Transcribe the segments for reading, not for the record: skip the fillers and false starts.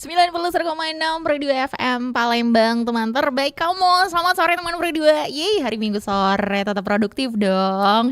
91,6 Pro 2 FM Palembang, teman terbaik kamu. Selamat sore teman Pro 2. Yeay, hari Minggu sore tetap produktif dong.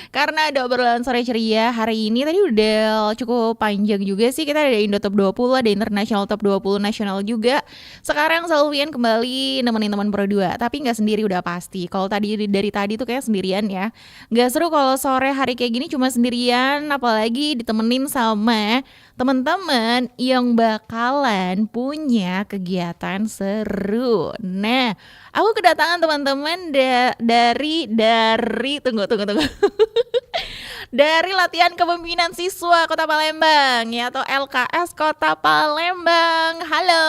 Karena ada obrolan sore ceria hari ini. Tadi udah cukup panjang juga sih. Kita ada Indo Top 20, ada International Top 20 nasional juga. Sekarang Salvian kembali nemenin teman Pro 2. Tapi gak sendiri udah pasti. Kalau dari tadi tuh kayak sendirian ya. Gak seru kalau sore hari kayak gini cuma sendirian. Apalagi ditemenin sama teman-teman yang bakalan punya kegiatan seru. Nah, aku kedatangan teman-teman dari tunggu. Dari latihan kepemimpinan siswa Kota Palembang ya, atau LKS Kota Palembang. Halo.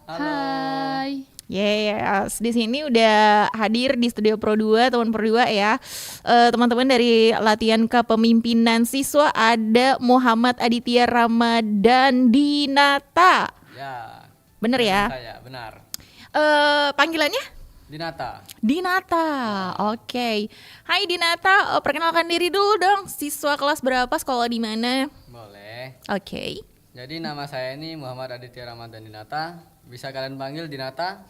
Halo. Hai. Yes, di sini udah hadir di studio Pro 2, teman Pro 2 ya. Teman-teman dari latihan kepemimpinan siswa ada Muhammad Aditya Ramadan Dinata. Ya. Bener ya? Saya, benar. Panggilannya? Dinata. Dinata. Oke. Hai Dinata, perkenalkan diri dulu dong. Siswa kelas berapa, sekolah di mana? Boleh. Oke. Jadi nama saya ini Muhammad Aditya Ramadan Dinata. Bisa kalian panggil Dinata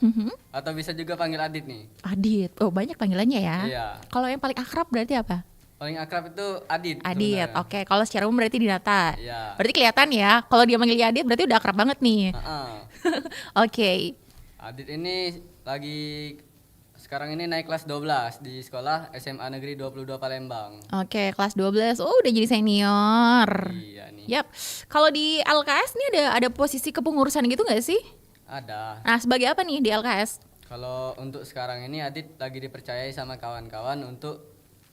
atau bisa juga panggil Adit nih. Adit. Oh, banyak panggilannya ya. Iya. Kalau yang paling akrab berarti apa? Paling akrab itu Adit. Adit. sebenarnya. Oke. Kalau secara umum berarti Dinata. Iya. Berarti kelihatan ya. Kalau dia manggil Adit berarti udah akrab banget nih. Oke. Adit ini lagi sekarang ini naik kelas 12 di sekolah SMA Negeri 22 Palembang. Oke, kelas 12. Oh, udah jadi senior. Iya nih. Yap. Kalau di LKS nih ada posisi kepengurusan gitu nggak sih? Ada. Nah, sebagai apa nih di LKS? Kalau untuk sekarang ini Adit lagi dipercayai sama kawan-kawan untuk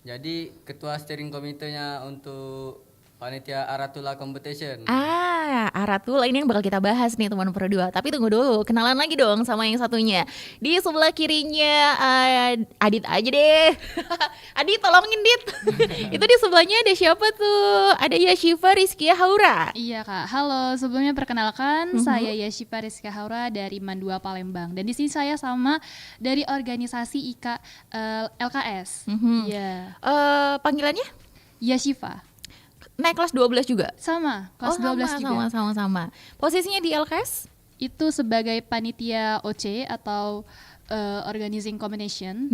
jadi ketua steering komitenya untuk panitia Aratula Competition. Aratula ini yang bakal kita bahas nih teman Pro 2. Tapi tunggu dulu, kenalan lagi dong sama yang satunya. Di sebelah kirinya Adit aja deh. Adit tolongin Dit. Itu di sebelahnya ada siapa tuh? Ada Yashifa Rizkia Haura. Iya Kak, halo. Sebelumnya perkenalkan, saya Yashifa Rizkia Haura dari Mandua Palembang. Dan di sini saya sama dari organisasi IKA LKS. Iya. Panggilannya? Yashifa. Naik kelas 12 juga? Sama, kelas 12 juga. Sama. Posisinya di LKS? Itu sebagai panitia OC atau organizing combination.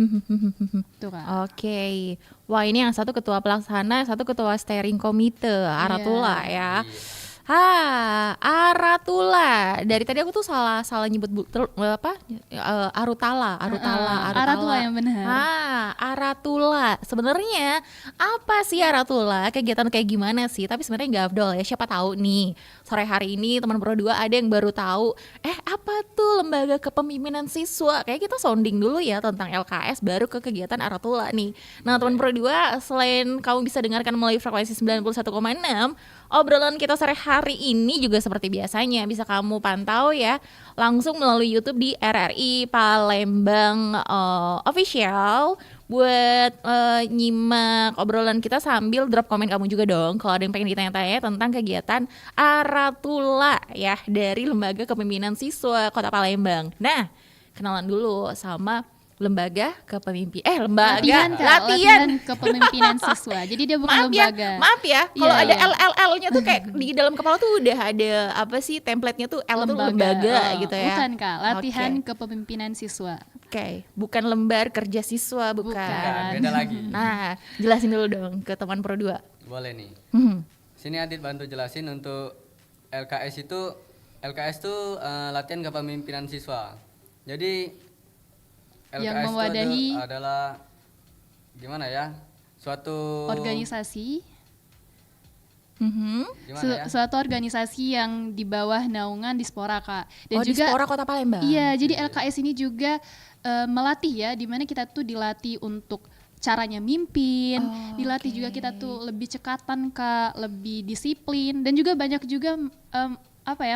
Tuh Kak. Oke. Wah, ini yang satu ketua pelaksana, satu ketua steering komite Aratula ya. Aratula. Dari tadi aku tuh salah nyebut Arutala. Aratula yang benar. Aratula. Sebenarnya apa sih Aratula? Kegiatan kayak gimana sih? Tapi sebenarnya nggak afdol ya. Siapa tahu nih sore hari ini teman Pro 2 ada yang baru tahu. Apa tuh lembaga kepemimpinan siswa? Kayak kita sounding dulu ya tentang LKS baru ke kegiatan Aratula nih. Nah, teman Pro 2, selain kamu bisa dengarkan melalui frekuensi 91,6, obrolan kita sore hari ini juga seperti biasanya bisa kamu pantau ya langsung melalui YouTube di RRI Palembang Official buat nyimak obrolan kita sambil drop komen kamu juga dong kalau ada yang pengen ditanya-tanya tentang kegiatan Aratula ya dari Lembaga Kepemimpinan Siswa Kota Palembang. Nah, kenalan dulu sama latihan kepemimpinan siswa. Jadi dia bukan lembaga. Maaf ya, kalau Iya, ada iya. LLL-nya tuh kayak di dalam kepala tuh udah ada apa sih template-nya tuh L tuh lembaga gitu ya. Bukan Kak, latihan Oke. kepemimpinan siswa. Oke, bukan lembar kerja siswa, bukan. Bukan. Beda lagi. Nah, jelasin dulu dong ke teman Pro 2. Boleh nih. Hmm. Sini Adit bantu jelasin untuk LKS itu latihan kepemimpinan siswa. Jadi LKS Yang itu mewadahi adalah gimana ya? Suatu organisasi, gimana ya? suatu organisasi yang di bawah naungan Dispora Kak. Dan Di juga Dispora Kota Palembang. iya, jadi LKS ini juga melatih ya, dimana kita tuh dilatih untuk caranya mimpin, dilatih juga kita tuh lebih cekatan Kak, lebih disiplin, dan juga banyak juga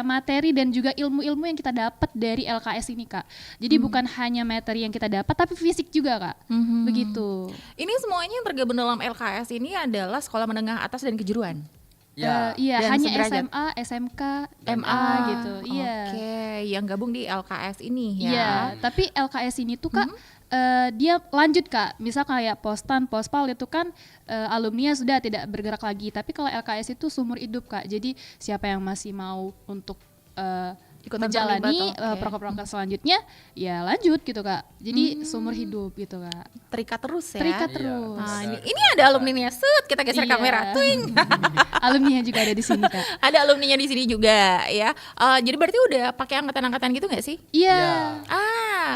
materi dan juga ilmu-ilmu yang kita dapat dari LKS ini Kak. Jadi bukan hanya materi yang kita dapat, tapi fisik juga Kak. Begitu. Ini semuanya yang tergabung dalam LKS ini adalah sekolah menengah atas dan kejuruan. Ya. Iya, Dan hanya sederajat. SMA, SMK, MA MA gitu. Iya. Oke, yang gabung di LKS ini ya. Iya, tapi LKS ini tuh Kak dia lanjut Kak. Misal kayak Postan, Pospal itu kan alumninya sudah tidak bergerak lagi. Tapi kalau LKS itu seumur hidup Kak. Jadi siapa yang masih mau untuk Ikutan menjalani terlibat, oke. proker-proker selanjutnya ya lanjut gitu Kak. Jadi seumur hidup gitu Kak. Terikat terus ya. Terikat Iya, terus. Nah, Ada ini ada alumninya, set kita geser Iya. kamera, tuing. Alumni juga ada di sini Kak. Ada alumninya di sini juga ya. Jadi berarti udah pakai angkatan-angkatan gitu nggak sih? Iya.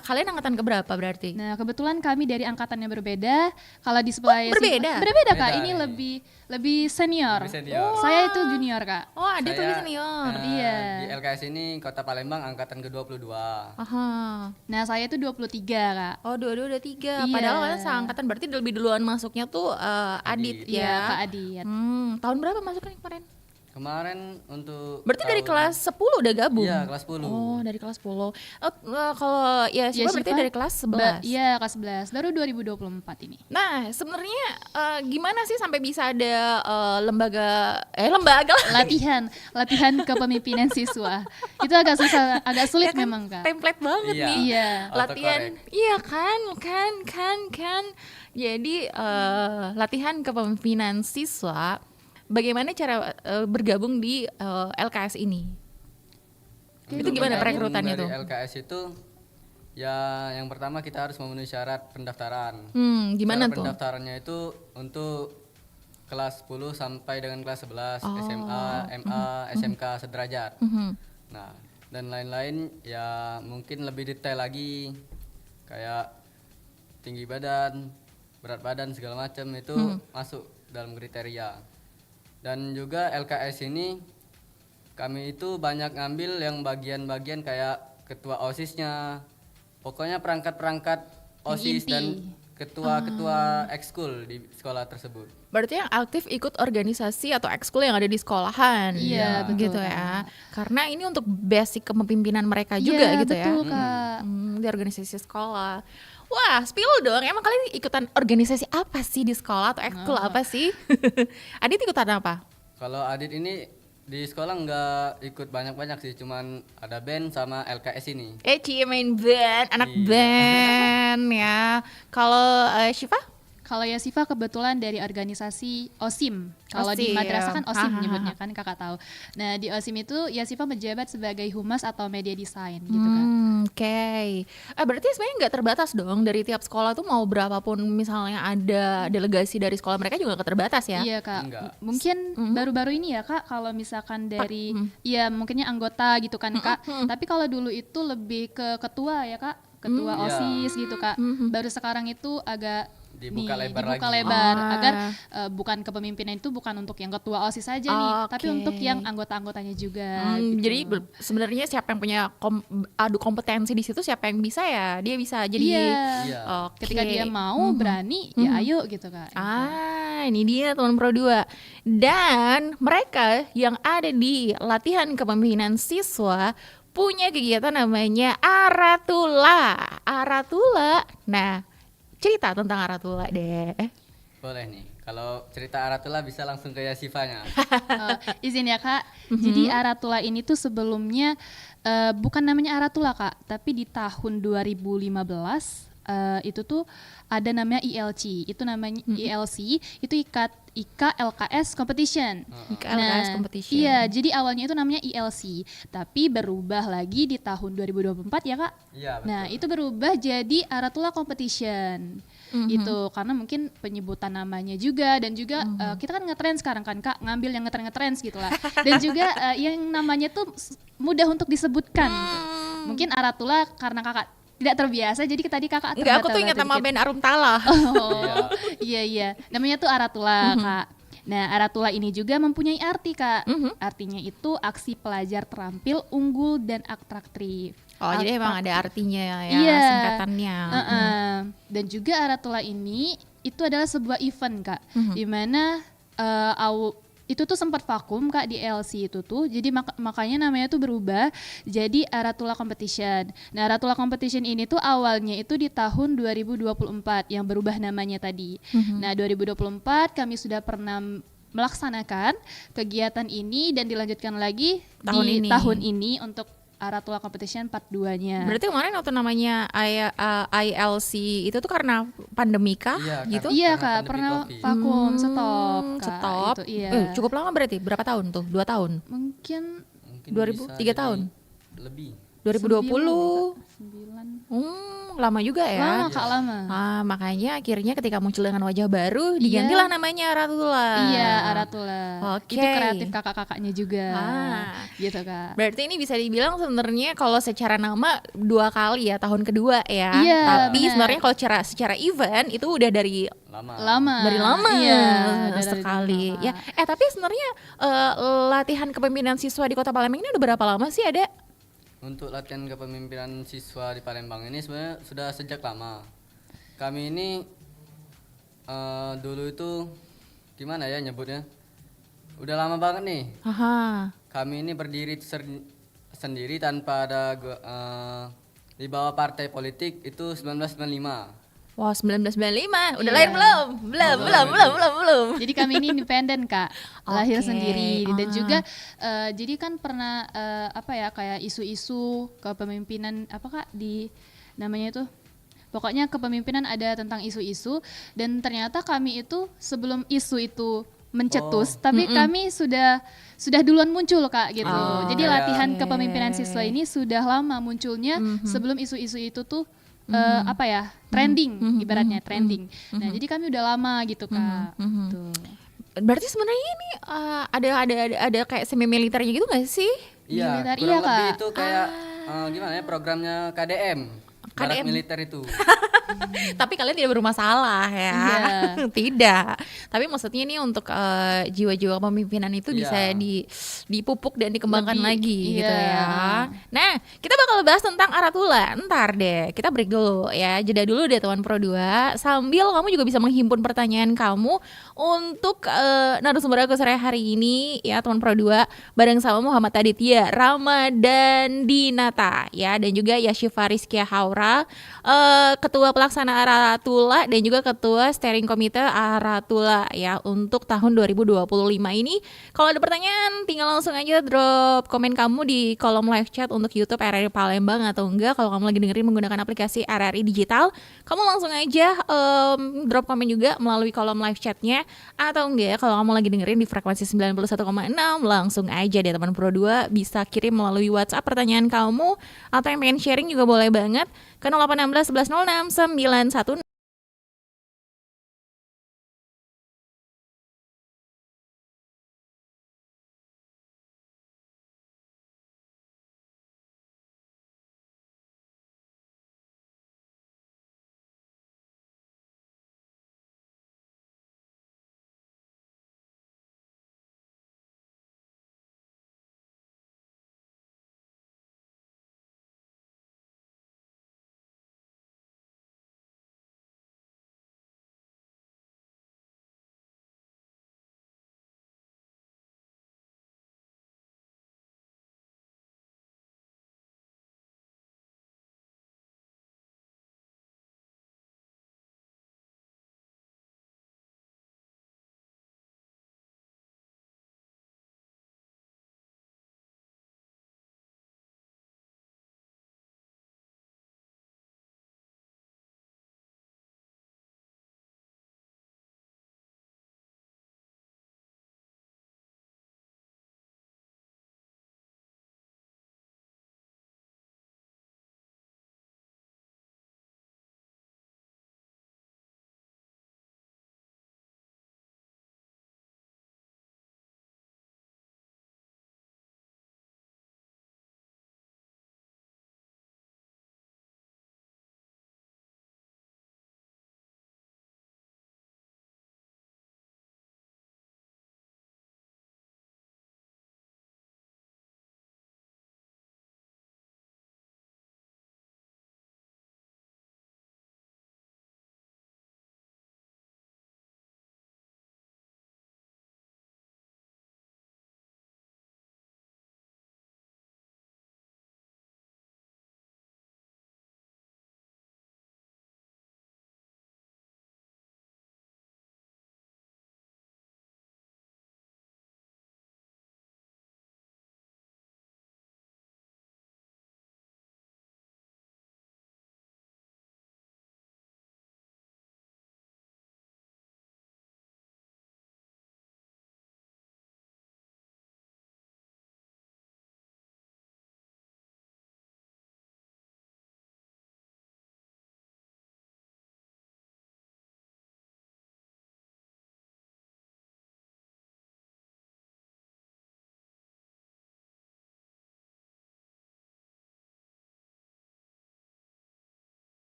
Kalian angkatan keberapa berarti? Nah, kebetulan kami dari angkatan yang berbeda. Kalau di sebelah berbeda? Berbeda Kak. Beda Ini nih. lebih senior. Lebih senior. Saya itu junior Kak. Oh, ada tuh Saya, senior. Iya. Di LKS ini Kota Palembang angkatan ke-22. Aha. Nah, saya itu 23 Kak. Oh, dua-dua udah 3. Iya. Padahal kalian seangkatan, berarti lebih duluan masuknya tuh Adit Adit. ya. Iya, Kak Adit. Tahun berapa masuknya kemarin? Kemarin untuk Berarti dari tahun- kelas 10 udah gabung? Iya, kelas 10. Oh, dari kelas 10. Kalau ya Syifa berarti Syifa dari kelas 11. Iya, kelas 11. Baru 2024 ini. Nah, sebenarnya gimana sih sampai bisa ada lembaga lah. Latihan kepemimpinan siswa. Itu agak susah, agak sulit Ya kan, memang Kak. template banget Iya. nih. Iya. Latihan. Autocorrect. Iya kan. Jadi latihan kepemimpinan siswa. Bagaimana cara bergabung di LKS ini? Itu Untuk gimana bergabung perekrutannya dari tuh? LKS itu ya yang pertama kita harus memenuhi syarat pendaftaran. Gimana Syarat tuh? pendaftarannya itu untuk kelas 10 sampai dengan kelas 11 Oh. SMA, MA, SMK sederajat. Mhm. Nah, dan lain-lain ya mungkin lebih detail lagi kayak tinggi badan, berat badan segala macam itu masuk dalam kriteria. Dan juga LKS ini kami itu banyak ngambil yang bagian-bagian kayak ketua OSIS-nya. Pokoknya perangkat-perangkat OSIS inti. dan ketua-ketua ekskul di sekolah tersebut. Berarti yang aktif ikut organisasi atau ekskul yang ada di sekolahan. Iya, betul, gitu ya. Karena ini untuk basic kepemimpinan mereka juga Iya, gitu ya. betul Kak. Di organisasi sekolah. Wah, spill dong. Emang kalian ikutan organisasi apa sih di sekolah atau ekskul apa sih? Adit ikutan apa? Kalau Adit ini di sekolah nggak ikut banyak-banyak sih, cuman ada band sama LKS ini. Cie main band, anak Iya. band ya. Kalau Syifa? Kalau ya Siva kebetulan dari organisasi OSIM. Kalau di OSIM. madrasah kan OSIM Hahaha. nyebutnya kan Kakak tahu. Nah, di OSIM itu ya Siva menjabat sebagai humas atau media design gitu kan. Oke. Berarti sebenarnya nggak terbatas dong dari tiap sekolah tuh mau berapapun misalnya ada delegasi dari sekolah mereka juga nggak terbatas ya? Iya Kak. Enggak. Mungkin baru-baru ini ya Kak kalau misalkan dari ya mungkinnya anggota gitu kan Kak. Tapi kalau dulu itu lebih ke ketua ya Kak. Ketua Iya. OSIS gitu Kak. Baru sekarang itu agak Dibuka lebar dibuka lagi. lebar Ah. agar bukan kepemimpinan itu bukan untuk yang ketua OSIS saja nih, tapi Oke. untuk yang anggota-anggotanya juga. gitu. Jadi sebenarnya siapa yang punya adu kompetensi di situ, siapa yang bisa ya dia bisa jadi. Iya. Iya. Oke. Ketika dia mau berani ya ayo gitu Kak. Ini dia teman Pro 2. Dan mereka yang ada di latihan kepemimpinan siswa punya kegiatan namanya Aratula. Aratula. Nah, cerita tentang Aratula deh. Boleh nih. Kalau cerita Aratula bisa langsung ke Yasifanya. Izin ya Kak. Jadi Aratula ini tuh sebelumnya bukan namanya Aratula Kak, tapi di tahun 2015 itu tuh ada namanya ILC. Itu namanya ILC, itu IKLKS Competition. IKLKS Competition. Iya, jadi awalnya itu namanya ILC, tapi berubah lagi di tahun 2024 ya Kak. Iya, betul. Nah, itu berubah jadi Aratula Competition. Itu karena mungkin penyebutan namanya juga dan juga kita kan ngetrend sekarang kan Kak, ngambil yang ngetrend gitu lah. Dan juga yang namanya tuh mudah untuk disebutkan gitu. Mungkin Aratula karena Kakak tidak terbiasa jadi tadi Kakak Enggak, aku tuh ingat terbata-bata nama dikit. band Arum Tala. Oh, iya. Namanya tuh Aratula, Kak. Nah, Aratula ini juga mempunyai arti, Kak. Artinya itu aksi pelajar terampil, unggul, dan atraktif. Oh, jadi emang ada artinya ya, Iya. singkatannya. Dan juga Aratula ini itu adalah sebuah event, Kak. Di mana itu tuh sempat vakum Kak di LC itu tuh, jadi makanya namanya tuh berubah jadi Aratula Competition. Nah, Aratula Competition ini tuh awalnya itu di tahun 2024 yang berubah namanya tadi. Nah, 2024 kami sudah pernah melaksanakan kegiatan ini dan dilanjutkan lagi di tahun ini untuk Aratula Competition Part 2-nya. Berarti kemarin waktu namanya ILC itu tuh karena pandemi kah Iya, gitu? Iya Karena Kak, pandemi pernah Covid. vakum, stop Kak. Stop. Itu, iya. Cukup lama berarti, berapa tahun tuh? 2 tahun? Mungkin mungkin 2000, bisa 3 jadi tahun? lebih. 2020. 9. Lama juga ya. Lama Kak, lama. Makanya akhirnya ketika muncul dengan wajah baru Iya. digantilah namanya Aratula. Iya, Aratula. Oke. Itu kreatif kakak-kakaknya juga. Gitu Kak. Berarti ini bisa dibilang sebenarnya kalau secara nama 2 kali ya, tahun kedua ya. Iya, Tapi benar. sebenarnya kalau secara event itu udah dari Lama. lama Iya, dari sekali lama. ya. Tapi sebenarnya latihan kepemimpinan siswa di Kota Palembang ini udah berapa lama sih ada? Untuk latihan kepemimpinan siswa di Palembang ini sebenarnya sudah sejak lama. Kami ini dulu itu gimana ya nyebutnya? Udah lama banget nih. Aha. Kami ini berdiri sendiri tanpa ada di bawah partai politik itu 1995. Wah, 1995. Udah Iya. lahir belum? Belum. Jadi kami ini independen Kak, lahir Oke. sendiri dan juga jadi kan pernah kayak isu-isu kepemimpinan apa Kak di namanya itu, pokoknya kepemimpinan ada tentang isu-isu dan ternyata kami itu sebelum isu itu mencetus, tapi kami sudah duluan muncul Kak gitu. Jadi kayak- latihan kepemimpinan siswa ini sudah lama munculnya sebelum isu-isu itu tuh trending, ibaratnya trending. Nah, jadi kami udah lama gitu Kak. Tuh. Berarti sebenarnya ini ada kayak semi militernya gitu nggak sih? Iya, Militer, kurang iya, lebih Kak. itu kayak gimana ya programnya KDM. Barak KDM. militer itu. Tapi kalian tidak bermasalah ya. Iya. Tidak. Tapi maksudnya ini untuk jiwa-jiwa kepemimpinan itu Iya. bisa dipupuk dan dikembangkan Lebih, lagi gitu iya. ya. Nah, kita bakal bahas tentang Aratula. Ntar deh, kita break dulu ya. Jeda dulu deh teman Pro 2. Sambil kamu juga bisa menghimpun pertanyaan kamu untuk narasumber aku sore hari ini ya teman Pro 2 bareng sama Muhammad Aditya, Ramadan Dinata ya dan juga Yashifa Rizkia Haura, Ketua Pelaksana Aratula dan juga Ketua Steering Komite Aratula ya untuk tahun 2025 ini. Kalau ada pertanyaan tinggal langsung aja drop komen kamu di kolom live chat untuk YouTube RRI Palembang atau enggak kalau kamu lagi dengerin menggunakan aplikasi RRI Digital, kamu langsung aja drop komen juga melalui kolom live chatnya atau enggak kalau kamu lagi dengerin di frekuensi 91,6 langsung aja deh teman Pro 2 bisa kirim melalui WhatsApp pertanyaan kamu atau yang pengen sharing juga boleh banget ke 0816 1106 916.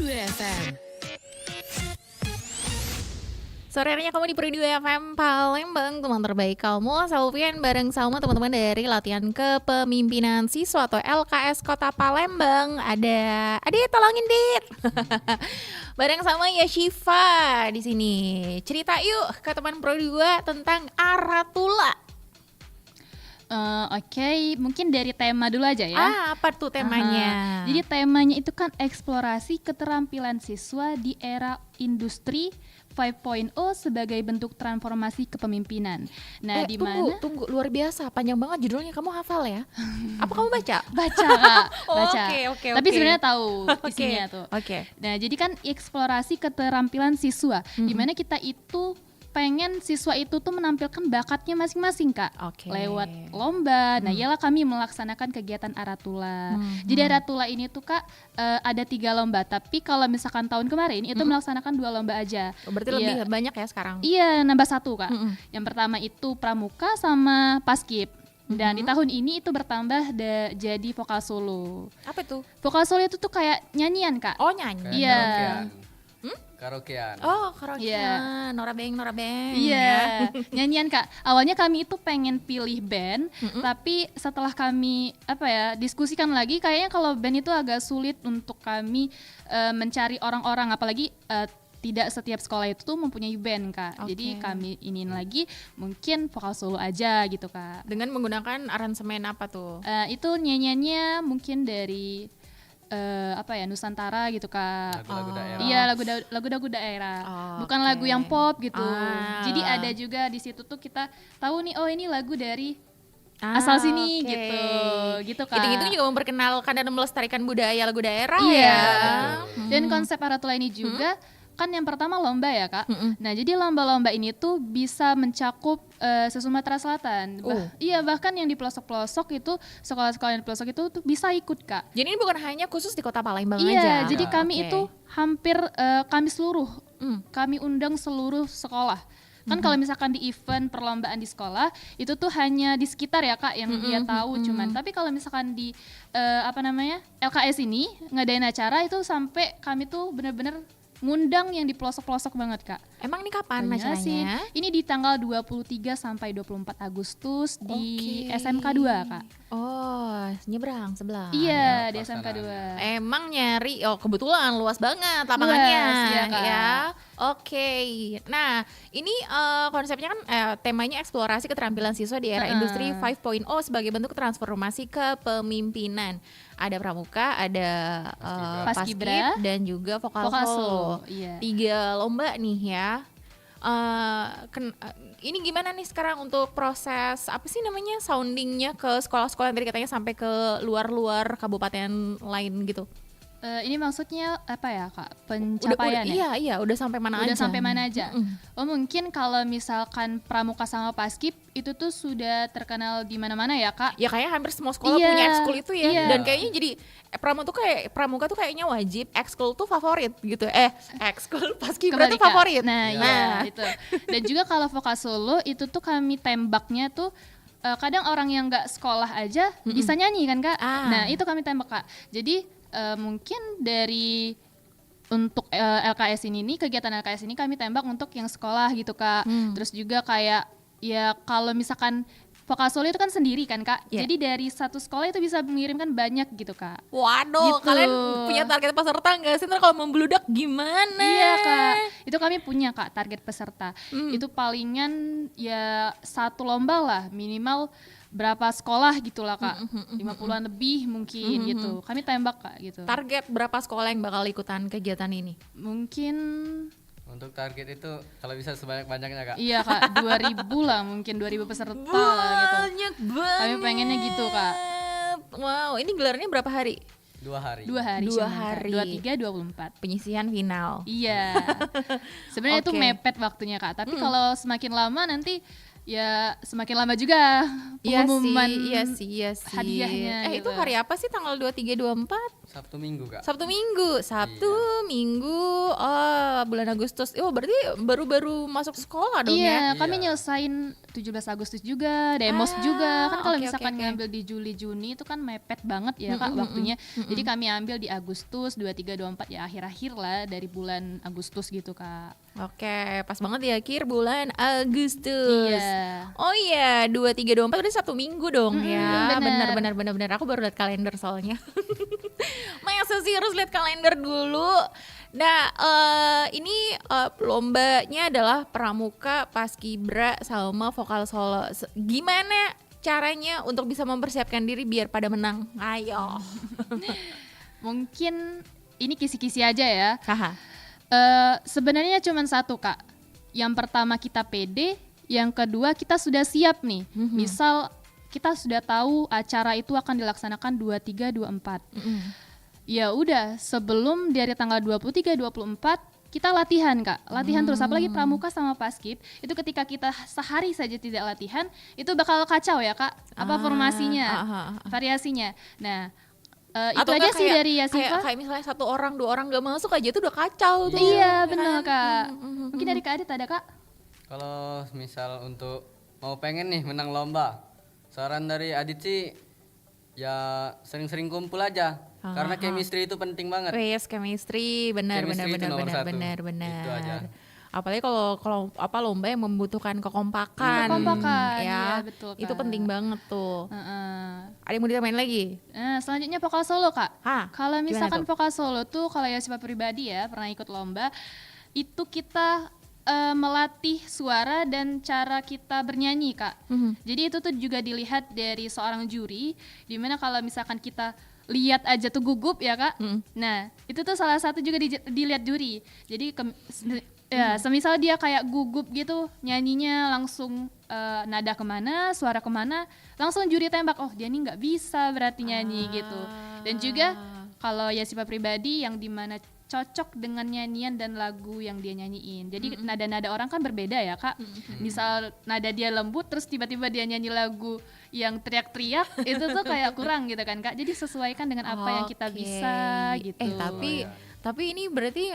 FM. Sore harinya kamu di Peri 2 FM Palembang, teman terbaik kamu. Salvian bareng sama teman-teman dari Latihan Kepemimpinan Siswa atau LKS Kota Palembang. Ada Adit, tolongin Dit. Bareng sama Yashifa di sini. Cerita yuk ke teman Pro 2 tentang Aratula. Oke, mungkin dari tema dulu aja ya. Apa tuh temanya? Jadi temanya itu kan eksplorasi keterampilan siswa di era industri 5.0 sebagai bentuk transformasi kepemimpinan. Nah, di mana tunggu, luar biasa, panjang banget judulnya. Kamu hafal ya? Apa kamu baca? baca Kak, Oh, baca. oke. Tapi sebenarnya tahu isinya tuh. Oke. Nah, jadi kan eksplorasi keterampilan siswa, di mana kita itu pengen siswa itu tuh menampilkan bakatnya masing-masing Kak, Oke. lewat lomba. Nah, ialah kami melaksanakan kegiatan Aratula. Jadi Aratula ini tuh Kak ada 3 lomba, tapi kalau misalkan tahun kemarin itu melaksanakan 2 lomba aja. Berarti Iya. lebih banyak ya sekarang? Iya, nambah 1 Kak. Yang pertama itu Pramuka sama Paskib. Dan di tahun ini itu bertambah jadi vokal solo. Apa tuh? Vokal solo itu tuh kayak nyanyian Kak. Oh, nyanyi. Kayak Iya. Karaokean. Oh, karaokean. Iya. Nora Beng. Iya, nyanyian Kak. Awalnya kami itu pengen pilih band, tapi setelah kami diskusikan lagi, kayaknya kalau band itu agak sulit untuk kami mencari orang-orang, apalagi tidak setiap sekolah itu tuh mempunyai band Kak. Oke. Jadi kami ingin lagi mungkin vokal solo aja gitu Kak. Dengan menggunakan aransemen apa tuh? Itu nyanyiannya mungkin dari Nusantara gitu Kak. Lagu-lagu daerah. Iya, lagu-lagu daerah. Oh, Bukan oke. lagu yang pop gitu. Ah. Jadi ada juga di situ tuh kita tahu nih, oh ini lagu dari asal sini oke. gitu Kak. Hitung-hitung juga memperkenalkan dan melestarikan budaya lagu daerah Iya. ya. Dan konsep Aratula ini juga kan yang pertama lomba ya Kak. Nah, jadi lomba-lomba ini tuh bisa mencakup se-Sumatera Selatan. Iya, bahkan yang di pelosok-pelosok itu, sekolah-sekolah yang di pelosok itu tuh bisa ikut Kak. Jadi ini bukan hanya khusus di Kota Palembang Iya, aja. jadi kami Oke. itu hampir kami undang seluruh sekolah. Kan kalau misalkan di event perlombaan di sekolah itu tuh hanya di sekitar ya Kak yang dia tahu cuman. Tapi kalau misalkan di LKS ini ngadain acara itu sampai kami tuh bener-bener ngundang yang di pelosok-pelosok banget Kak. Emang ini kapan Banyak sih. acaranya? Ini di tanggal 23 sampai 24 Agustus di Oke. SMK 2 Kak. Oh, nyebrang sebelah. Iya, di pelaksanaan. SMK 2. Emang nyari, kebetulan luas banget lapangannya. Luas, iya, Kak. Ya. Oke. Nah, ini konsepnya kan temanya eksplorasi keterampilan siswa di era industri 5.0 sebagai bentuk transformasi kepemimpinan. Ada pramuka, ada paskib, Paskibra, dan juga vokal vokal solo. solo, iya. 3 lomba nih ya. Ini gimana nih sekarang untuk proses apa sih namanya soundingnya ke sekolah-sekolah yang tadi katanya sampai ke luar-luar kabupaten lain gitu? Ini maksudnya apa ya Kak? Pencapaian ya? Iya, udah sampai mana Udah aja? sampai mana aja? Oh, mungkin kalau misalkan pramuka sama paskib itu tuh sudah terkenal di mana-mana ya Kak. Ya kayaknya hampir semua sekolah Iya, punya ekskul itu ya. iya. Dan kayaknya jadi pramuka tuh kayaknya wajib, ekskul tuh favorit gitu. Ekskul paskibra Kembali, tuh Kak. favorit. Nah, iya itu. Dan juga kalau vokal solo itu tuh kami tembaknya tuh kadang orang yang nggak sekolah aja bisa nyanyi kan Kak. Ah. Nah, itu kami tembak Kak. Jadi mungkin dari untuk LKS ini nih, kegiatan LKS ini kami tembak untuk yang sekolah gitu Kak. Terus juga kayak ya kalau misalkan vokal solo itu kan sendiri kan Kak. Iya. Jadi dari satu sekolah itu bisa mengirimkan banyak gitu Kak. Waduh, Gitu. kalian punya target peserta nggak sih? Ntar kalau membludak gimana? Iya Kak, itu kami punya Kak target peserta. Itu palingan ya 1 lomba lah, minimal berapa sekolah gitulah Kak, 50-an lebih mungkin gitu. Kami tembak Kak gitu. Target berapa sekolah yang bakal ikutan kegiatan ini? Mungkin Untuk target itu kalau bisa sebanyak-banyaknya Kak. iya Kak, 2000 lah mungkin 2000 peserta lah gitu. Banyak banget. Kami pengennya gitu, Kak. Wow, ini gelarnya berapa hari? 2 hari. 2 hari. 2 cuman, Kak. hari. 23, 24. Penyisihan final. Iya. Sebenarnya itu Oke. mepet waktunya Kak. Tapi kalau semakin lama nanti ya semakin lama juga pengumuman iya sih. hadiahnya Itu gitu. hari apa sih tanggal 23 24? Sabtu Minggu Kak. Sabtu Minggu. Oh, bulan Agustus. Oh, berarti baru-baru masuk sekolah dong ya? Iya, kami Iya. nyelesain 17 Agustus juga, demos juga. Kan kalau oke, misalkan oke. ngambil di Juli Juni itu kan mepet banget ya Kak waktunya. Jadi kami ambil di Agustus 23 24 ya akhir-akhir lah dari bulan Agustus gitu Kak. Oke, pas banget ya akhir bulan Agustus. Iya. Oh iya, 23 24 berarti Sabtu Minggu dong ya. benar. Benar. Aku baru lihat kalender soalnya. Masa sih harus lihat kalender dulu. Nah, ini lombanya adalah pramuka, paskibra sama vokal solo. Gimana caranya untuk bisa mempersiapkan diri biar pada menang? Ayo. Mungkin ini kisi-kisi aja ya. Haha. Sebenarnya cuma satu Kak. Yang pertama kita pede, yang kedua kita sudah siap nih. Misal kita sudah tahu acara itu akan dilaksanakan 23 24. Ya udah, sebelum dari tanggal 23 24 kita latihan Kak. Latihan terus apalagi pramuka sama paskib. Itu ketika kita sehari saja tidak latihan, itu bakal kacau ya Kak. Apa formasinya, variasinya. Nah, itu Atau aja enggak sih kayak- dari Yasifa. kayak misalnya 1 orang 2 orang gak masuk aja itu udah kacau tuh. Iya, Ya benar kan? Kak. Mungkin dari Kak Adit ada Kak? Kalau misal untuk mau pengen nih menang lomba, saran dari Adit sih ya sering-sering kumpul aja. Karena chemistry itu penting banget. Yes, chemistry, benar. Chemistry itu nomor satu. Itu aja. Apalagi kalau apa lomba yang membutuhkan kekompakan. Kekompakan, ya. iya, betul, Itu Kak. penting banget tuh. Heeh. Ada yang mau ditambahin lagi? Selanjutnya vokal solo Kak. Hah, Kalau gimana misalkan tuh? vokal solo tuh kalau Yasifa pribadi ya pernah ikut lomba, itu kita melatih suara dan cara kita bernyanyi Kak. Jadi itu tuh juga dilihat dari seorang juri, dimana kalau misalkan kita lihat aja tuh gugup ya Kak. Nah itu tuh salah satu juga dilihat juri. Jadi ya semisal dia kayak gugup gitu nyanyinya langsung nada kemana, suara kemana, langsung juri tembak, oh dia ini nggak bisa berarti nyanyi gitu. Dan juga kalau Yasifa pribadi yang dimana cocok dengan nyanyian dan lagu yang dia nyanyiin. Jadi nada-nada orang kan berbeda ya Kak. Misal nada dia lembut terus tiba-tiba dia nyanyi lagu yang teriak-teriak itu tuh kayak kurang gitu kan Kak. Jadi sesuaikan dengan apa yang kita Oke. bisa gitu. Tapi ini berarti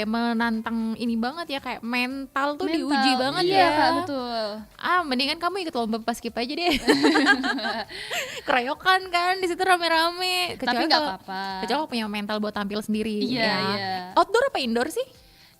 menantang ini banget ya, kayak mental tuh Mental, diuji banget iya, ya. Kak, betul. Mendingan kamu ikut lomba paskib aja deh. Keroyokan kan di situ rame-rame. Tapi nggak apa-apa. Kecuali kalau punya mental buat tampil sendiri. Iya, ya. iya. Outdoor apa indoor sih?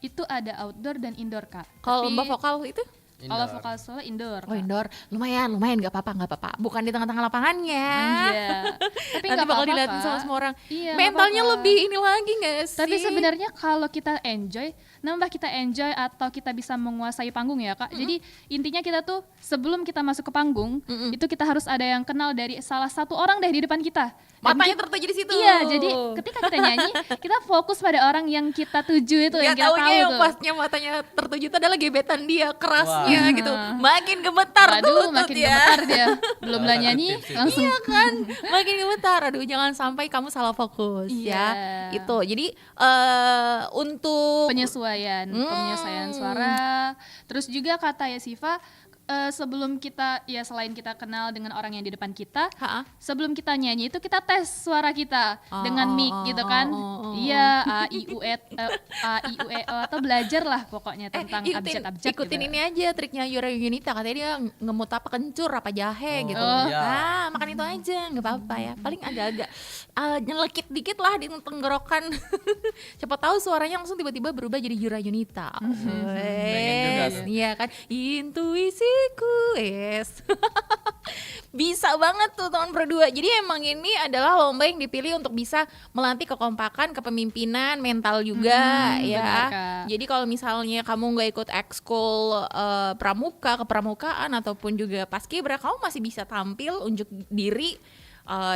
Itu ada outdoor dan indoor Kak. Kalau Tapi lomba vokal itu? kalau Indoor. vokal solo indoor. Oh Kak. indoor, lumayan nggak apa-apa. Bukan di tengah-tengah lapangannya. Iya. Tapi Nanti nggak bakal apa-apa, dilihatin sama Kak. semua orang. Iya, nggak Mentalnya apa-apa. lebih ini lagi nggak sih? Tapi sebenarnya kalau kita enjoy, nambah kita enjoy atau kita bisa menguasai panggung ya Kak. Jadi intinya kita tuh sebelum kita masuk ke panggung, itu kita harus ada yang kenal dari salah satu orang deh di depan kita. Dan matanya tertuju di situ. Iya, jadi ketika kita nyanyi, kita fokus pada orang yang kita tuju itu, yang Gak kita taunya tahu yang tuh. pasnya matanya tertuju itu adalah gebetan dia, kerasnya Wah. gitu. Makin gemetar tuh Waduh, lutut makin ya. gemetar dia. Belum lah Salah satu nyanyi, tips itu. langsung Iya kan, makin gemetar. Aduh, jangan sampai kamu salah fokus Iya. ya. Itu. Jadi untuk penyesuaian suara. Terus juga kata Yasifa, sebelum kita ya selain kita kenal dengan orang yang di depan kita, Ha-ha. sebelum kita nyanyi itu kita tes suara kita dengan mic gitu kan. oh. Iya, a i u e o atau belajar lah pokoknya tentang abjad-abjad ikutin gitu. ini aja triknya Yura Yunita, katanya dia ngemut apa kencur apa jahe gitu. Oh, iya. Makan itu aja nggak apa-apa ya. Paling agak-agak nyelekit dikit lah di tenggorokan. Siapa tahu suaranya langsung tiba-tiba berubah jadi Yura Yunita. Pengen juga tuh. Iya kan, intuisiku yes. Bisa banget tuh teman berdua. Jadi emang ini adalah lomba yang dipilih untuk bisa melatih kekompakan, kepemimpinan, mental juga benar, ya. Kak. Jadi kalau misalnya kamu nggak ikut ekskul pramuka, kepramukaan ataupun juga paskibra, kamu masih bisa tampil unjuk diri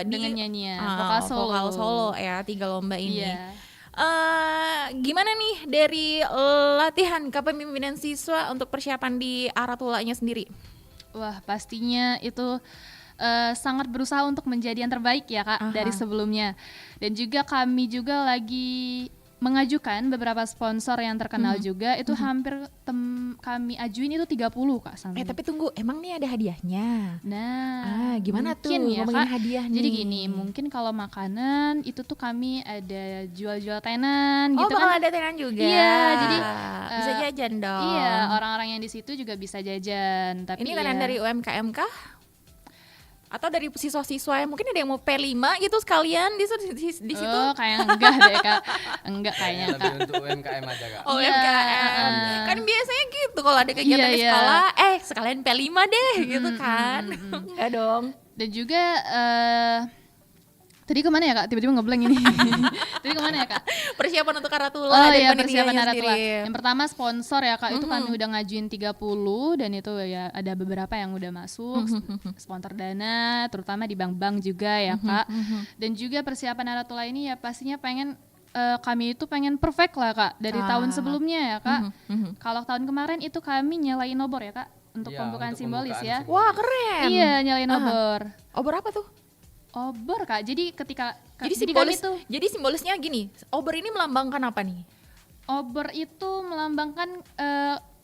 Dengan nyanyian, vokal solo. vokal solo ya 3 lomba ini. Iya. Gimana nih dari latihan kepemimpinan siswa untuk persiapan di Aratulanya sendiri? Wah, pastinya itu sangat berusaha untuk menjadi yang terbaik ya Kak dari sebelumnya. Dan juga kami juga lagi mengajukan beberapa sponsor yang terkenal juga, itu hampir kami ajuin itu 30 Kak Sami. Tapi tunggu, emang nih ada hadiahnya? Nah, Gimana tuh mungkin ya, ngomongin Kak. hadiah nih? Jadi gini, mungkin kalau makanan itu tuh kami ada jual-jual tenan Oh, gitu bakal kan. ada tenan juga. Iya, jadi bisa jajan dong. Iya, orang-orang yang di situ juga bisa jajan. Tapi Ini tenan ya, dari UMKM kah? Atau dari siswa-siswa yang mungkin ada yang mau P5 gitu sekalian di situ? Oh, kayak enggak deh Kak. Enggak kayaknya Lebih Kak. untuk UMKM aja Kak. Oh, Iya, UMKM. Kan biasanya gitu kalau ada kegiatan Iya, di iya. sekolah, sekalian P5 deh gitu kan. Enggak dong. Dan juga tadi kemana ya Kak? Tiba-tiba ngeblank ini. Tadi kemana ya Kak? Persiapan untuk Karatula Oh dari iya, panitianya persiapan Naratula. sendiri. Yang pertama sponsor ya Kak, itu kami udah ngajuin 30 dan itu ya ada beberapa yang udah masuk sponsor dana, terutama di bank-bank juga ya Kak. Dan juga persiapan Naratula ini ya pastinya kami itu pengen perfect lah Kak dari tahun sebelumnya ya Kak. Kalau tahun kemarin itu kami nyalain obor ya Kak untuk Iya, pembukaan untuk simbolis pembukaan ya. simbolis. Wah, keren. Iya, nyalain obor. Obor apa tuh? Obor Kak. Jadi ketika Jadi kami simbolis, tuh jadi simbolisnya gini. Obor ini melambangkan apa nih? obor itu melambangkan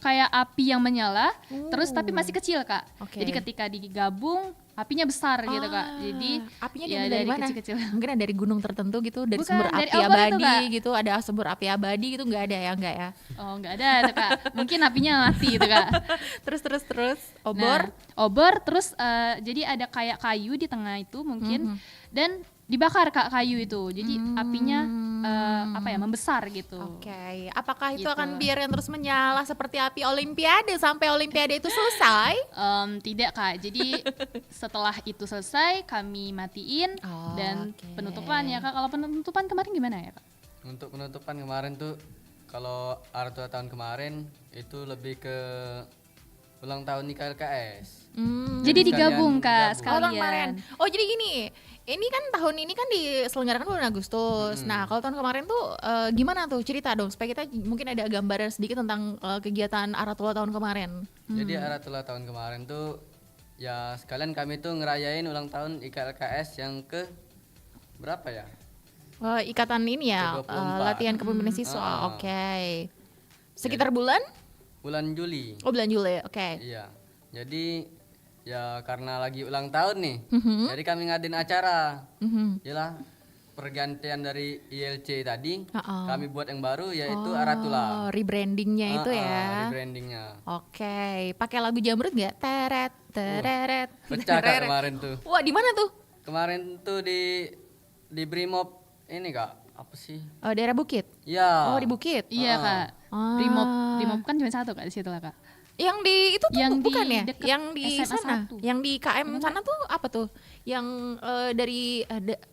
kayak api yang menyala, terus tapi masih kecil Kak. Oke. Jadi ketika digabung apinya besar gitu Kak. Jadi apinya ya dari mana? kecil-kecil. Mungkin ada dari gunung tertentu gitu, dari Bukan, sumber dari api obor itu, abadi Kak. gitu, ada sumber api abadi gitu, nggak ada ya, nggak ya? Oh nggak ada itu Kak. Mungkin apinya mati gitu Kak. Terus obor. Nah, obor terus jadi ada kayak kayu di tengah itu mungkin dan dibakar Kak kayu itu. Jadi apinya membesar gitu. Oke, apakah itu Gitu. akan biar yang terus menyala seperti api Olimpiade sampai Olimpiade itu selesai? Tidak Kak, jadi setelah itu selesai kami matiin Oh, dan oke. penutupan ya Kak. Kalau penutupan kemarin gimana ya Kak? Untuk penutupan kemarin tuh kalau Artua tahun kemarin itu lebih ke ulang tahun nikah LKS. Jadi sekalian digabung Kak digabung. Oh, tahun kemarin. sekalian. Oh, jadi gini. Ini kan tahun ini kan diselenggarakan bulan Agustus. Nah, kalau tahun kemarin tuh gimana tuh? Cerita dong supaya kita mungkin ada gambaran sedikit tentang kegiatan Aratula tahun kemarin. Jadi Aratula tahun kemarin tuh ya sekalian kami tuh ngerayain ulang tahun IKLKS yang ke berapa ya? Ikatan ini ya, Ke-24. latihan kepemimpinan siswa. Ah. Oke. Sekitar bulan? Bulan Juli. Oh, bulan Juli. Oke. Iya. Jadi ya karena lagi ulang tahun nih. Jadi kami ngadain acara. Yalah pergantian dari ILC tadi, kami buat yang baru yaitu Aratula. Rebrandingnya itu ya. Rebrandingnya. Oke. Pakai lagu Jamrut nggak? Teret, teret. Pecah Kak teret. kemarin tuh. Wah, di mana tuh? Kemarin tuh di Brimob ini Kak, apa sih? Oh, daerah Bukit. Ya. Oh, di Bukit. Iya Kak. Ah. Brimob kan cuma satu Kak di situ lah Kak. Yang di itu tuh Yang di bukan ya? deket Yang di SMA sana, 1. yang di KM sana tuh apa tuh? Yang dari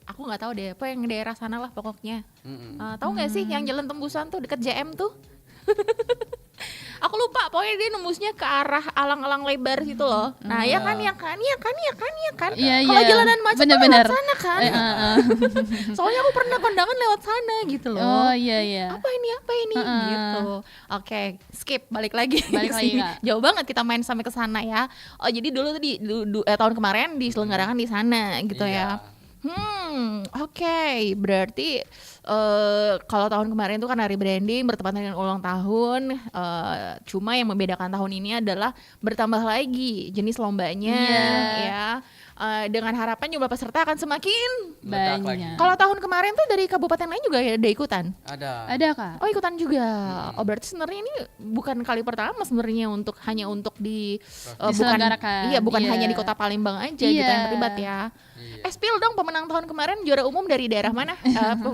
aku nggak tahu deh, apa yang daerah sana lah pokoknya. Tahu nggak sih yang jalan tembusan tuh deket JM tuh? Aku lupa, pokoknya dia nembusnya ke arah alang-alang lebar situ loh. Nah, ya kan. Iya, Kalau iya. jalanan macet tuh Bener-bener. lewat sana kan. Soalnya aku pernah kondangan lewat sana gitu loh. Oh iya iya. Apa ini gitu. Oke, skip balik lagi. Balik lagi, Sini. Kak. Jauh banget kita main sampai ke sana ya. Oh, jadi dulu tuh tahun kemarin diselenggarakan di sana gitu ya. Oke, berarti kalau tahun kemarin itu kan hari branding bertepatan dengan ulang tahun, cuma yang membedakan tahun ini adalah bertambah lagi jenis lombanya, ya. Dengan harapan jumlah peserta akan semakin. Meledak lagi. Banyak. Kalau tahun kemarin tuh dari kabupaten lain juga ada ikutan. Ada Kak. Oh, ikutan juga. Oh, berarti sebenarnya ini bukan kali pertama sebenarnya hanya untuk di bukan Diselenggarakan. bukan Iya. hanya di Kota Palembang aja gitu Iya. yang terlibat ya. Iya. Spill dong pemenang tahun kemarin juara umum dari daerah mana?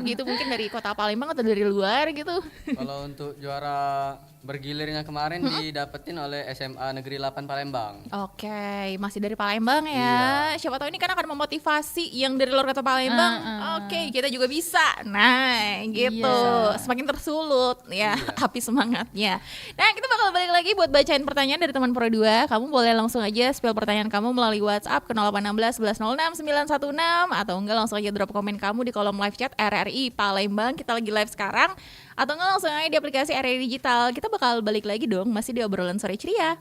Gitu mungkin dari Kota Palembang atau dari luar gitu. Kalau untuk juara bergilirnya kemarin didapetin oleh SMA Negeri 8 Palembang. Oke, masih dari Palembang ya. Siapa tahu ini kan akan memotivasi yang dari luar Kota Palembang. Oke, kita juga bisa. Nah, gitu. Iya. Semakin tersulut ya api semangatnya. Nah, kita bakal balik lagi buat bacain pertanyaan dari teman Pro 2. Kamu boleh langsung aja spill pertanyaan kamu melalui WhatsApp ke 0816 1106 916 atau enggak langsung aja drop komen kamu di kolom live chat RRI Palembang. Kita lagi live sekarang. Atau enggak langsung aja di aplikasi RRI Digital. Kita bakal balik lagi dong, masih di obrolan sore ceria.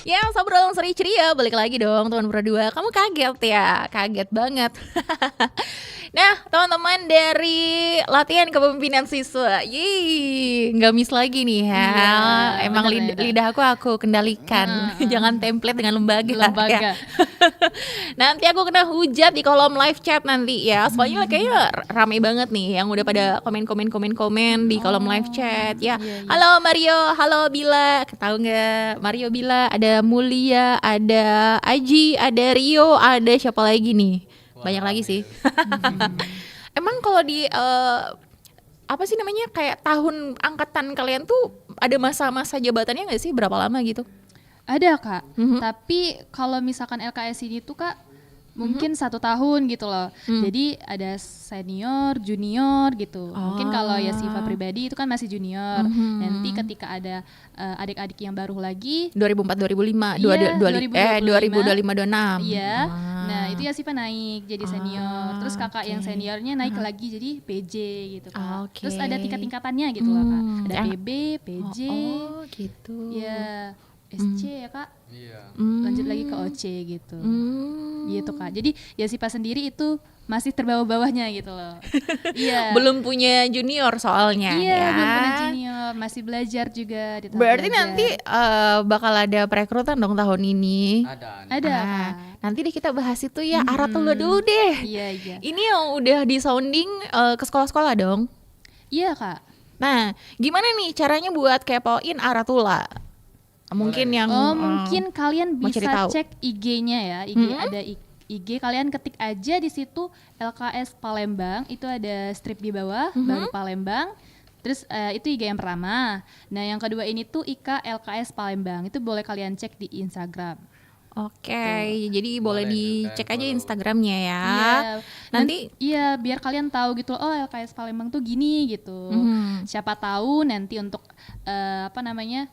Ya, Sobrang Seri Ceria, balik lagi dong teman berdua. Kamu kaget ya? Kaget banget. Nah, teman-teman dari latihan kepemimpinan siswa, nggak miss lagi nih ya. Iya, Emang benar-benar. lidah aku kendalikan, jangan template dengan lembaga. Lembaga. Ya. Nanti aku kena hujat di kolom live chat nanti ya. Soalnya kayaknya rame banget nih yang udah pada komen di kolom live chat ya. Iya, iya. Halo Mario, halo Bila, tahu nggak Mario Bila? Ada Mulia, ada Aji, ada Rio, ada siapa lagi nih? Banyak lagi sih. Emang kalau di apa sih namanya kayak tahun angkatan kalian tuh ada masa-masa jabatannya nggak sih? Berapa lama gitu? Ada Kak, tapi kalau misalkan LKS ini tuh Kak mungkin 1 tahun gitu loh. Jadi ada senior, junior gitu. Mungkin kalau ya Siva pribadi itu kan masih junior. Nanti ketika ada adik-adik yang baru lagi 2004 2005 Iya, 2025 26. Iya. Nah, itu ya Siva naik jadi senior. Terus kakak yang seniornya naik lagi jadi PJ gitu Kak. Oke. Terus ada tingkat-tingkatannya gitu loh Kak. Ada yang- PB, PJ, Oh, gitu. ya SC ya Kak. Iya. Lanjut lagi ke OC gitu. Gitu Kak. Jadi ya Siva sendiri itu masih terbawah-bawahnya gitu loh. Iya. Belum punya junior soalnya Iya, ya. belum punya junior, masih belajar juga di tahap Berarti belajar. nanti bakal ada perekrutan dong tahun ini. Ada. Ada Ah, Kak. nanti deh kita bahas itu ya. Aratula dulu deh. Iya, iya. Ini yang udah di sounding ke sekolah-sekolah dong. Iya Kak. Nah, gimana nih caranya buat kepoin Aratula? Mungkin yang Mungkin kalian mau bisa cari tahu. cek IG-nya ya. Ada IG, kalian ketik aja di situ LKS Palembang, itu ada strip di bawah baru Palembang. Terus itu IG yang pertama. Nah, yang kedua ini tuh IK LKS Palembang. Itu boleh kalian cek di Instagram. Oke, jadi boleh Boleh tuh, dicek kalian aja follow. Instagramnya ya. Iya. Nanti iya, biar kalian tahu gitu. Oh, LKS Palembang tuh gini gitu. Siapa tahu nanti untuk apa namanya?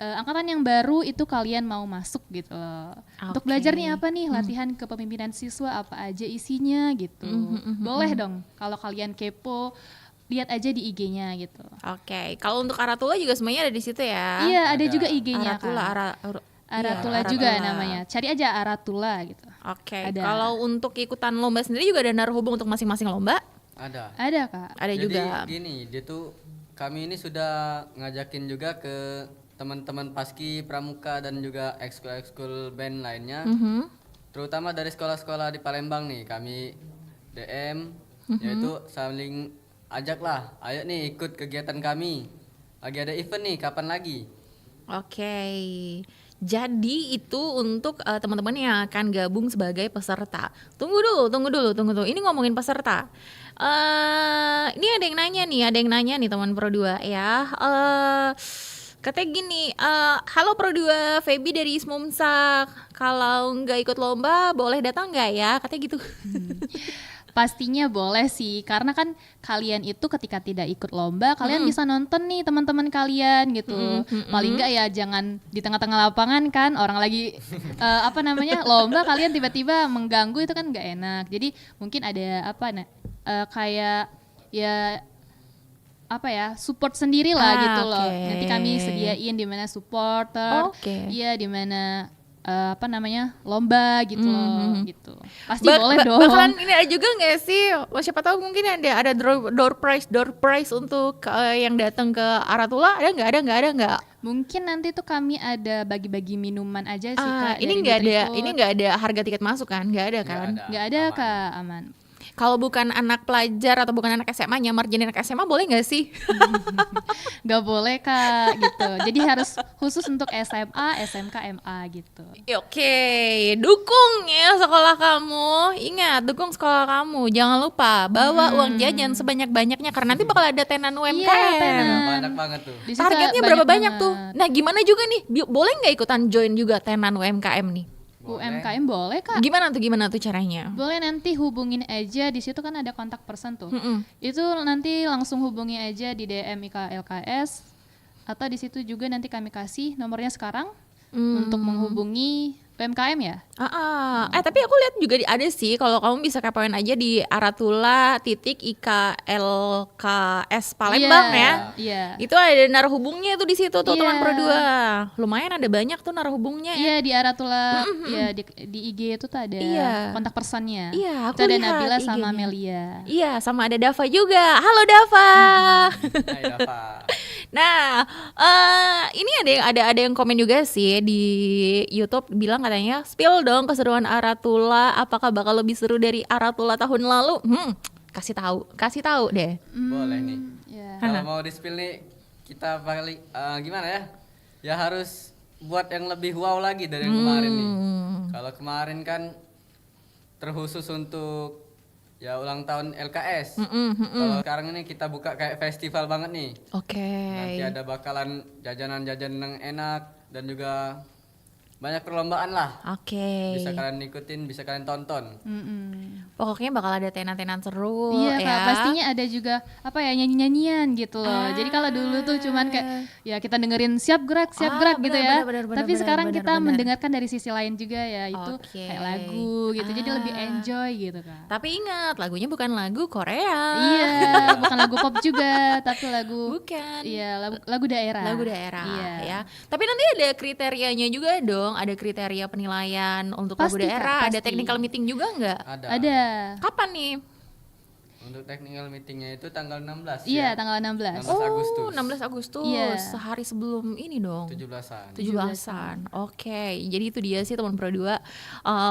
Angkatan yang baru itu kalian mau masuk gitu loh. Untuk Oke. belajar nih apa nih latihan kepemimpinan siswa apa aja isinya gitu. Boleh dong kalau kalian kepo lihat aja di IG-nya gitu. Oke, kalau untuk Aratula juga semuanya ada di situ ya. Iya, ada Ada. juga IG-nya Aratula, kan. Aratula juga namanya. Cari aja Aratula gitu. Oke, Ada. kalau untuk ikutan lomba sendiri juga ada naruhubung untuk masing-masing lomba? Ada. Ada Kak. Ada Jadi juga. gini, dia tuh kami ini sudah ngajakin juga ke teman-teman Paski Pramuka dan juga ekskul band lainnya. Terutama dari sekolah-sekolah di Palembang nih, kami DM yaitu saling ajak lah, ayo nih ikut kegiatan kami. Lagi ada event nih, kapan lagi? Oke. Jadi itu untuk teman-teman yang akan gabung sebagai peserta. Tunggu dulu. Ini ngomongin peserta. Ini ada yang nanya nih teman Pro 2 ya. Katanya gini, halo Pro 2, Feby dari Ismumsa. Kalau nggak ikut lomba boleh datang nggak ya? Katanya gitu. Pastinya boleh sih, karena kan kalian itu ketika tidak ikut lomba, kalian bisa nonton nih teman-teman kalian gitu. Paling enggak ya jangan di tengah-tengah lapangan kan, orang lagi apa namanya lomba, kalian tiba-tiba mengganggu itu kan nggak enak. Jadi mungkin ada apa kayak ya apa ya support sendiri lah gitu loh. Oke. Nanti kami sediain di mana supporter, Oke. iya di mana apa namanya lomba gitu loh gitu. Pasti boleh dong. Bakalan ini ada juga nggak sih? Oh, siapa tahu mungkin ada door prize untuk yang datang ke Aratula. Ada nggak? Mungkin nanti tuh kami ada bagi-bagi minuman aja sih Kak. Ini dari nggak ada, Nutrifood. ini nggak ada harga tiket masuk kan? Nggak ada kan? Nggak ada Aman. Kak, aman. Kalau bukan anak pelajar atau bukan anak SMA nyamar jadi anak SMA boleh nggak sih? Nggak boleh Kak gitu. Jadi harus khusus untuk SMA, SMK, MA gitu. Oke, dukung ya sekolah kamu. Ingat, dukung sekolah kamu. Jangan lupa bawa uang jajan sebanyak-banyaknya karena nanti bakal ada tenan UMKM. Iya, tenan. Banyak banget tuh. Di situ Targetnya berapa banyak banget. tuh? Nah, gimana juga nih? Boleh nggak ikutan join juga tenan UMKM nih? UMKM boleh Kak. Gimana tuh caranya? Boleh nanti hubungin aja, di situ kan ada kontak person tuh. Itu nanti langsung hubungi aja di DM IK LKS atau di situ juga nanti kami kasih nomornya sekarang untuk menghubungi PMKM ya? Tapi aku lihat juga ada sih, kalau kamu bisa kepoin aja di aratula.iklks Palembang ya. Iya. Itu ada narhubungnya tuh di situ tuh Iya. teman Pro 2. Lumayan ada banyak tuh narhubungnya. Iya di Aratula, ya di IG itu tuh ada Iya. kontak personnya. Iya, Itu aku ada lihat Nabila sama IG-nya. Melia. Iya, sama ada Dava juga. Halo Dava. Hai Dava. Nah, ini ada yang komen juga sih di YouTube bilang katanya spill dong keseruan Aratula, apakah bakal lebih seru dari Aratula tahun lalu? Kasih tahu deh. Boleh nih. Ya. Kalau mau di-spill nih kita paling gimana ya? Ya harus buat yang lebih wow lagi dari yang kemarin nih. Kalau kemarin kan terkhusus untuk ya ulang tahun LKS. Kalau sekarang ini kita buka kayak festival banget nih. Oke. Nanti ada bakalan jajanan-jajanan yang enak dan juga banyak perlombaan lah. Oke. Bisa kalian ikutin, bisa kalian tonton. Pokoknya bakal ada tenan-tenan seru Iya ya. Kak, pastinya ada juga apa ya nyanyi-nyanyian gitu loh. Jadi kalau dulu tuh cuman kayak ya kita dengerin siap gerak gitu ya. benar, Tapi sekarang kita benar. mendengarkan dari sisi lain juga ya, itu Oke. kayak lagu gitu. Jadi lebih enjoy gitu Kak. Tapi ingat, lagunya bukan lagu Korea. Iya, bukan lagu pop juga, tapi lagu Bukan. iya, lagu daerah. Lagu daerah Iya. ya. Tapi nanti ada kriterianya juga dong, ada kriteria penilaian untuk lagu Pasti, Kak, daerah, ada pasti. technical meeting juga nggak? Ada. Kapan nih? Untuk technical meetingnya itu tanggal 16 Iya, ya. tanggal 16. 16 Agustus. 16 Agustus, Iya. sehari sebelum ini dong. 17-an. 17-an. Oke, jadi itu dia sih teman Pro 2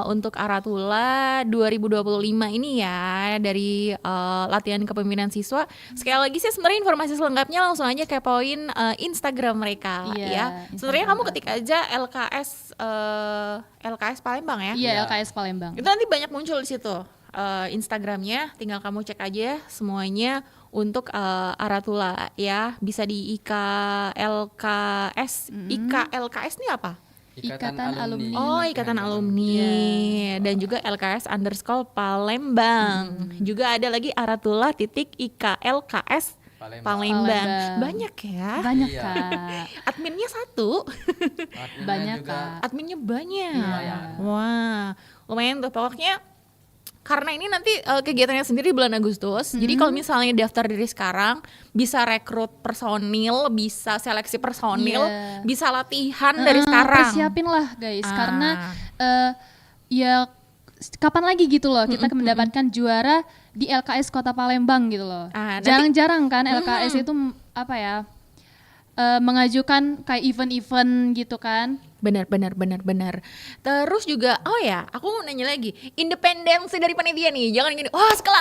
untuk Aratula 2025 ini ya, dari latihan kepemimpinan siswa. Sekali lagi sih sebenarnya informasi selengkapnya langsung aja kepoin Instagram mereka Iya, ya. Sebenarnya Instagram kamu ketik aja LKS Palembang ya. Iya, LKS Palembang. Itu nanti banyak muncul di situ Instagramnya, tinggal kamu cek aja semuanya untuk Aratula ya, bisa di IKLKS. IKLKS ini apa? Ikatan Alumni. Oh, Ikatan Alumni dan juga LKS_Palembang. Juga ada lagi Aratula.IKLKS Palembang. Banyak ya. Banyak Iya. Kak. Adminnya satu. Adminnya Banyak juga Kak. Adminnya banyak. Lumayan. Wah, lumayan tuh pokoknya. Karena ini nanti kegiatannya sendiri bulan Agustus. Jadi kalau misalnya daftar dari sekarang, bisa rekrut personil, bisa seleksi personil, Iya. bisa latihan dari sekarang. Persiapin lah guys, Ah. karena ya kapan lagi gitu loh kita mendapatkan juara di LKS Kota Palembang gitu loh. Nanti- Jarang-jarang kan LKS itu apa ya, mengajukan kayak event-event gitu kan. Benar. Terus juga, oh ya, aku mau nanya lagi, independensi dari panitia nih, jangan gini, wah skala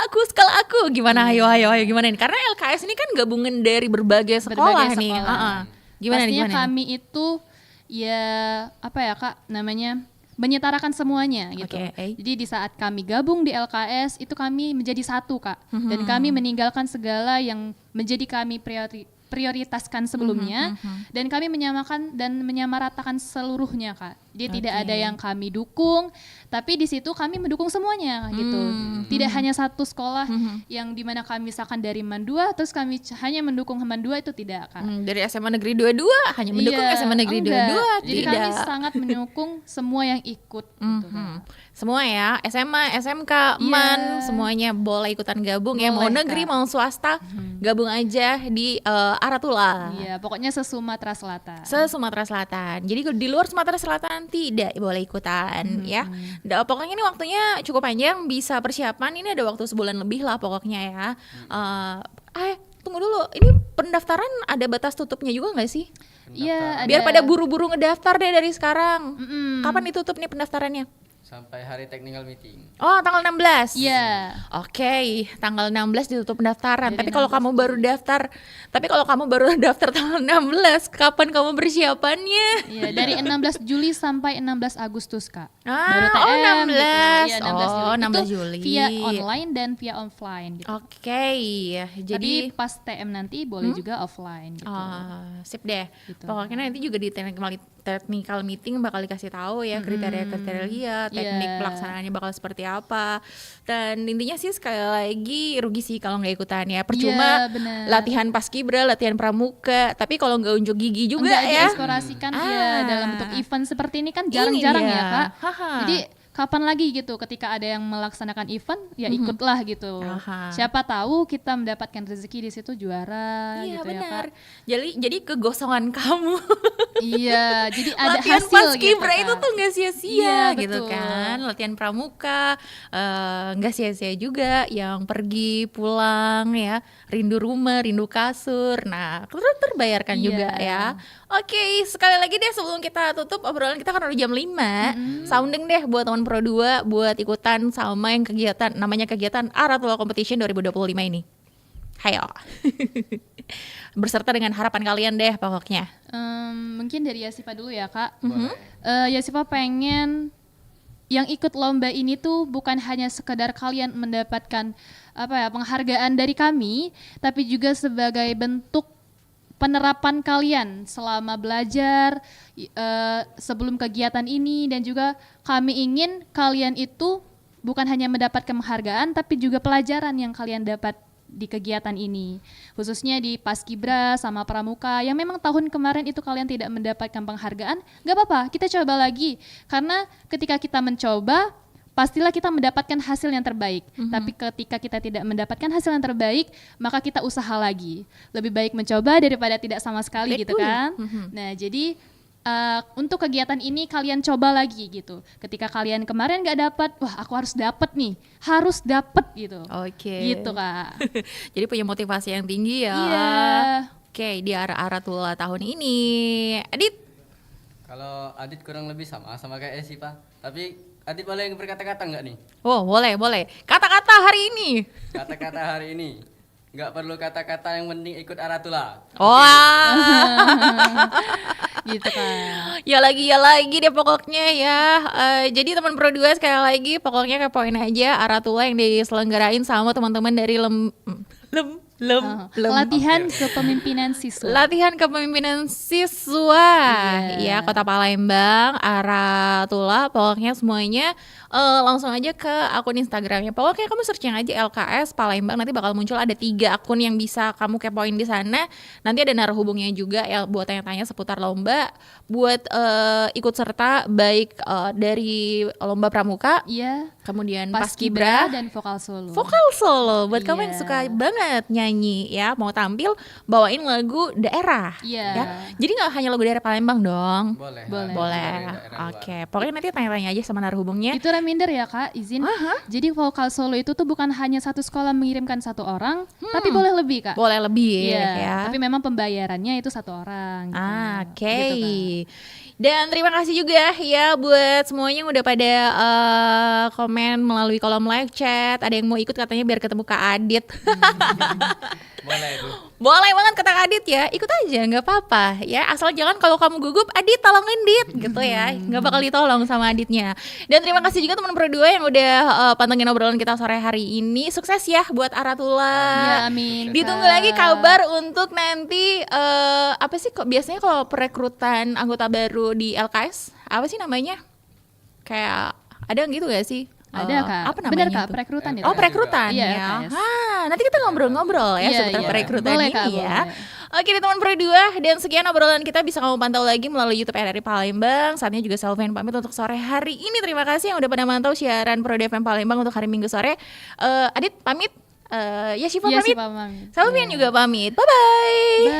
aku, gimana? Ayo, gimana nih? Karena LKS ini kan gabungan dari berbagai sekolah nih. sekolah. Gimana Pastinya nih? kami itu ya apa ya Kak namanya, menyetarakan semuanya gitu. Oke. Jadi di saat kami gabung di LKS itu kami menjadi satu Kak. Dan kami meninggalkan segala yang menjadi kami prioritaskan sebelumnya, dan kami menyamakan dan menyamaratakan seluruhnya Kak. Jadi tidak ada yang kami dukung, tapi di situ kami mendukung semuanya gitu. Tidak hanya satu sekolah yang dimana kami misalkan dari Mandua terus kami hanya mendukung Mandua, itu tidak Kak. Dari SMA Negeri 22 hanya mendukung Iya, SMA Negeri enggak. 22, Jadi tidak. kami sangat mendukung semua yang ikut gitu Kak. Semua ya, SMA, SMK, MAN, semuanya boleh ikutan gabung ya. Mau Boleh, negeri, Kak. mau swasta, gabung aja di Aratula. Iya, pokoknya se-Sumatera Selatan. Se-Sumatera Selatan. Jadi di luar Sumatera Selatan tidak boleh ikutan ya. Pokoknya ini waktunya cukup panjang, bisa persiapan. Ini ada waktu sebulan lebih lah pokoknya ya. Tunggu dulu, ini pendaftaran ada batas tutupnya juga nggak sih? Iya, Biar ada. pada buru-buru ngedaftar deh dari sekarang. Mm-mm. Kapan ditutup nih pendaftarannya? sampai hari technical meeting. Oh, tanggal 16. Iya. Oke, tanggal 16 ditutup pendaftaran. Dari Tapi kalau 16 kamu baru daftar tanggal 16, kapan kamu persiapannya? Iya, dari 16 Juli sampai 16 Agustus, Kak. Baru Oh, TM, 16. Gitu. Iya, 16 Juli. Oh, 16 Itu Juli. via online dan via offline gitu. Oke, Tapi jadi pas TM nanti boleh juga offline gitu. sip deh. Gitu. Pokoknya nanti juga di technical meeting bakal dikasih tahu ya kriteria-kriteria, teknik Iya. pelaksanaannya bakal seperti apa. Dan intinya sih sekali lagi rugi sih kalau nggak ikutan ya. Percuma Iya, benar. latihan paskibra, latihan pramuka, tapi kalau nggak unjuk gigi juga Enggak ya. dieksplorasikan ya dalam bentuk event seperti ini kan Ini jarang-jarang dia. ya Kak. Haha. Jadi kapan lagi gitu ketika ada yang melaksanakan event ya ikutlah gitu. Aha. Siapa tahu kita mendapatkan rezeki di situ juara Iya gitu ya benar. Kak. Jadi kegosongan kamu Iya, jadi ada latihan hasil gitu paskibra itu Kak. tuh nggak sia-sia Iya, gitu betul. kan. Latihan pramuka nggak sia-sia juga. Yang pergi pulang ya, rindu rumah, rindu kasur. Nah, terbayarkan Iya. juga ya. Oke, sekali lagi deh sebelum kita tutup obrolan kita kan udah jam 5. Sounding deh buat teman Pro 2 buat ikutan sama yang kegiatan namanya kegiatan Aratula Competition 2025 ini. Hayo. Berserta dengan harapan kalian deh pokoknya. Mungkin dari Yasifa dulu ya Kak. Boleh. Yasifa pengen yang ikut lomba ini tuh bukan hanya sekedar kalian mendapatkan penghargaan dari kami, tapi juga sebagai bentuk penerapan kalian selama belajar sebelum kegiatan ini, dan juga kami ingin kalian itu bukan hanya mendapatkan penghargaan tapi juga pelajaran yang kalian dapat di kegiatan ini, khususnya di Paskibra sama Pramuka yang memang tahun kemarin itu kalian tidak mendapatkan penghargaan. Gak apa-apa, kita coba lagi, karena ketika kita mencoba pastilah kita mendapatkan hasil yang terbaik. Tapi ketika kita tidak mendapatkan hasil yang terbaik, maka kita usaha lagi. Lebih baik mencoba daripada tidak sama sekali gitu Betul. kan. Nah jadi untuk kegiatan ini kalian coba lagi gitu. Ketika kalian kemarin gak dapat, wah aku harus dapat nih, harus dapat gitu. Oke. Gitu Kak. Jadi punya motivasi yang tinggi ya. Iya. Oke, di Aratula tahun ini. Adit. Kalau Adit kurang lebih sama kayak Esi Pak. Tapi Adit boleh berkata-kata nggak nih? Oh, boleh. Kata-kata hari ini. Kata-kata hari ini. Nggak perlu kata-kata, yang penting ikut Aratula. Wah. Gitu Kak. Ya lagi deh pokoknya ya. Jadi teman Pro 2 sekali lagi pokoknya kepoin aja Aratula yang diselenggarain sama teman-teman dari Latihan kepemimpinan siswa. Latihan kepemimpinan siswa Iya. ya Kota Palembang, Aratula, pokoknya semuanya langsung aja ke akun Instagramnya. Pokoknya kamu searching aja LKS Palembang, nanti bakal muncul ada 3 akun yang bisa kamu kepoin di sana. Nanti ada naruh hubungnya juga ya buat tanya-tanya seputar lomba, buat ikut serta baik dari lomba pramuka, Iya. kemudian Paskibra paskibra, dan vokal solo. vokal solo buat kamu yang Iya. suka banget nyanyi ya, mau tampil bawain lagu daerah. Iya. Ya. Jadi nggak hanya lagu daerah Palembang dong. Boleh. Boleh. Boleh. Dari daerah luar. Oke, pokoknya nanti tanya-tanya aja sama naruh hubungnya. Itu reminder ya Kak, izin. Jadi vokal solo itu tuh bukan hanya satu sekolah mengirimkan satu orang, tapi boleh lebih Kak. Boleh lebih Iya, ya. tapi memang pembayarannya itu satu orang. Gitu. Oke. Gitu, Kak. Dan terima kasih juga ya buat semuanya yang udah pada komen melalui kolom live chat. Ada yang mau ikut katanya biar ketemu Kak Adit. Boleh tuh. Boleh banget kata Kak Adit ya, ikut aja nggak apa-apa ya, asal jangan kalau kamu gugup Adit tolongin Dit gitu ya, nggak bakal ditolong sama Aditnya. Dan terima kasih juga teman Pro 2 yang udah pantengin obrolan kita sore hari ini. Sukses ya buat Aratula. Ya, amin. Ditunggu Kak. lagi kabar untuk nanti apa sih kok biasanya kalau perekrutan anggota baru di LKS apa sih namanya? Kayak ada gitu gak sih? Ada Kak. Apa namanya? Benar Kak, tuh? perekrutan itu. Oh, Kak. perekrutan Iya, ya. LKS. Nanti kita ngobrol-ngobrol ya Iya, seputar iya. perekrutan Boleh, ini Kak, ya. boleh. Oke di teman Pro 2, dan sekian obrolan kita bisa kamu pantau lagi melalui YouTube RRI Palembang. Saatnya juga Selvian pamit untuk sore hari ini. Terima kasih yang udah pada mantau siaran Pro FM Palembang untuk hari Minggu sore. Adit pamit, Yasifa Iya, pamit, Sipa pamit. Selvian Iya. juga pamit. Bye-bye. Bye.